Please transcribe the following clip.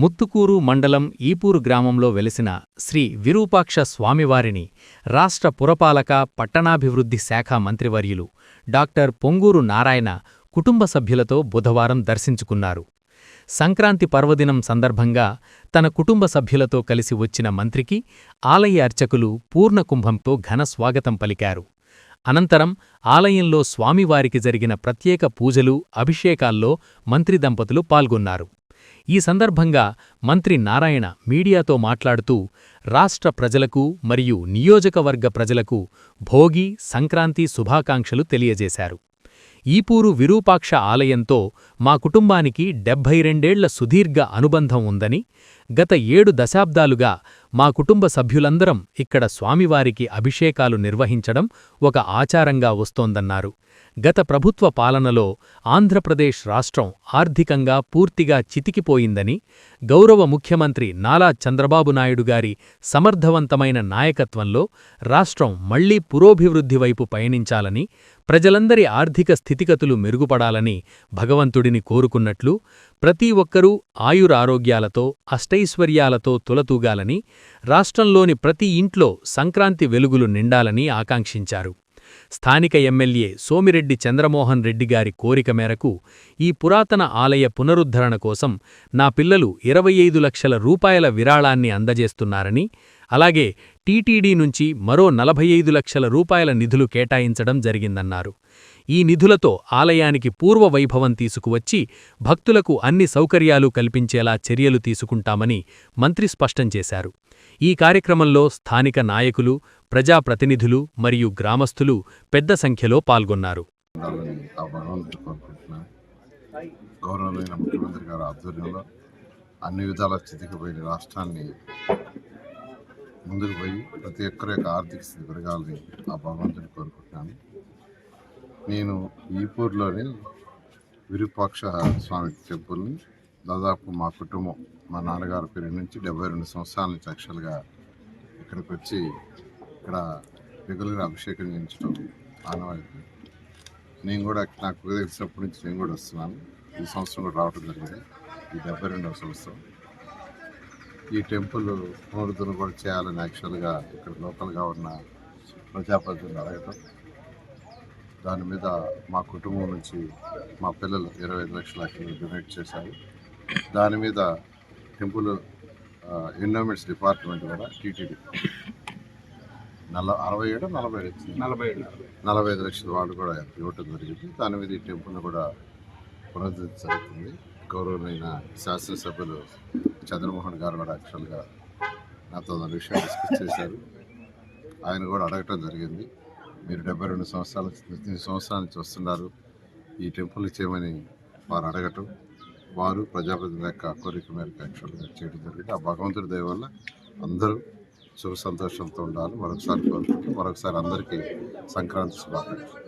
ముత్తుకూరు మండలం ఈపూరు గ్రామంలో వెలిసిన శ్రీ విరూపాక్ష స్వామివారిని రాష్ట్ర పురపాలక పట్టణాభివృద్ధి శాఖ మంత్రివర్యులు డాక్టర్ పొంగూరు నారాయణ కుటుంబ సభ్యులతో బుధవారం దర్శించుకున్నారు. సంక్రాంతి పర్వదినం సందర్భంగా తన కుటుంబ సభ్యులతో కలిసి వచ్చిన మంత్రికి ఆలయ అర్చకులు పూర్ణకుంభంతో ఘన స్వాగతం పలికారు. అనంతరం ఆలయంలో స్వామివారికి జరిగిన ప్రత్యేక పూజలు, అభిషేకాల్లో మంత్రి దంపతులు పాల్గొన్నారు. ఈ సందర్భంగా మంత్రి నారాయణ మీడియాతో మాట్లాడుతూ రాష్ట్ర ప్రజలకు మరియు నియోజకవర్గ ప్రజలకు భోగి, సంక్రాంతి శుభాకాంక్షలు తెలియజేశారు. ఈపూరు విరూపాక్ష ఆలయంతో మా కుటుంబానికి 72 సుదీర్ఘ అనుబంధం ఉందని, గత 7 దశాబ్దాలుగా మా కుటుంబ సభ్యులందరం ఇక్కడ స్వామివారికి అభిషేకాలు నిర్వహించడం ఒక ఆచారంగా వస్తోందన్నారు. గత ప్రభుత్వ పాలనలో ఆంధ్రప్రదేశ్ రాష్ట్రం ఆర్థికంగా పూర్తిగా చితికిపోయిందని, గౌరవ ముఖ్యమంత్రి నారా చంద్రబాబు నాయుడు గారి సమర్థవంతమైన నాయకత్వంలో రాష్ట్రం మళ్లీ పురోభివృద్ధి వైపు పయనించాలని, ప్రజలందరి ఆర్థిక స్థితిగతులు మెరుగుపడాలని భగవంతుడిని కోరుకున్నట్లు, ప్రతి ఒక్కరూ ఆయురారోగ్యాలతో, అష్టైశ్వర్యాలతో తులతూగాలని, రాష్ట్రంలోని ప్రతి ఇంట్లో సంక్రాంతి వెలుగులు నిండాలని ఆకాంక్షించారు. స్థానిక ఎమ్మెల్యే సోమిరెడ్డి చంద్రమోహన్ రెడ్డి గారి కోరిక మేరకు ఈ పురాతన ఆలయ పునరుద్ధరణ కోసం నా పిల్లలు 25 లక్షల రూపాయల విరాళాన్ని అందజేస్తున్నారని, అలాగే టీటీడీ నుంచి మరో 45 లక్షల రూపాయల నిధులు కేటాయించడం జరిగిందన్నారు. ఈ నిధులతో ఆలయానికి పూర్వ వైభవం తీసుకువచ్చి భక్తులకు అన్ని సౌకర్యాలు కల్పించేలా చర్యలు తీసుకుంటామని మంత్రి స్పష్టం చేశారు. ఈ కార్యక్రమంలో స్థానిక నాయకులు, ప్రజాప్రతినిధులు మరియు గ్రామస్తులు పెద్ద సంఖ్యలో పాల్గొన్నారు. గౌరవమైన ముఖ్యమంత్రి గారి ఆధ్వర్యంలో అన్ని విధాల చితికిపోయిన రాష్ట్రాన్ని ముందుకు పోయి ప్రతి ఒక్కరి యొక్క ఆర్థిక స్థితి పెరగాలని ఆ భగవంతుని కోరుకుంటున్నాను. నేను ఈపూర్లోని విరూపాక్ష స్వామి టెంపుల్ని దాదాపు మా కుటుంబం, మా నాన్నగారి పేరు నుంచి 72 సంవత్సరాల నుంచి యాక్చువల్గా ఇక్కడికి వచ్చి ఇక్కడ రెగ్యులర్గా అభిషేకం చేయించడం ఆనవాయితీ. నేను కూడా నాకు తెలిసినప్పటి నుంచి నేను కూడా వస్తున్నాను. ఈ సంవత్సరం కూడా రావడం జరిగింది. ఈ 72వ సంవత్సరం. ఈ టెంపుల్ పునరుద్ధరణ కూడా చేయాలని యాక్చువల్గా ఇక్కడ లోకల్గా ఉన్న ప్రజాప్రతినిధులు అడగటం, దాని మీద మా కుటుంబం నుంచి మా పిల్లలు 25 లక్షల డొనేట్ చేశారు. దాని మీద టెంపుల్ ఎన్విరాన్మెంట్స్ డిపార్ట్మెంట్ కూడా టీటీడీ 45 లక్షల వాళ్ళు కూడా ఇవ్వటం జరిగింది. దాని మీద ఈ టెంపుల్ని కూడా పునరుద్ధరణ జరుగుతుంది. గౌరవమైన శాసనసభ్యులు చంద్రమోహన్ గారు కూడా యాక్చువల్గా నాతో దాని విషయం డిస్కస్ చేశారు. ఆయన కూడా అడగటం జరిగింది, మీరు 72 సంవత్సరాల నుంచి వస్తున్నారు, ఈ టెంపుల్ చేయమని వారు అడగటం, వారు ప్రజాప్రతినిధుల యొక్క కోరిక మేరకు యాక్చువల్గా చేయడం జరిగింది. ఆ భగవంతుడి దయ వల్ల అందరూ సుఖ సంతోషంతో ఉండాలి మరొకసారి కోరుకుంటూ, మరొకసారి అందరికీ సంక్రాంతి శుభాకాంక్షలు.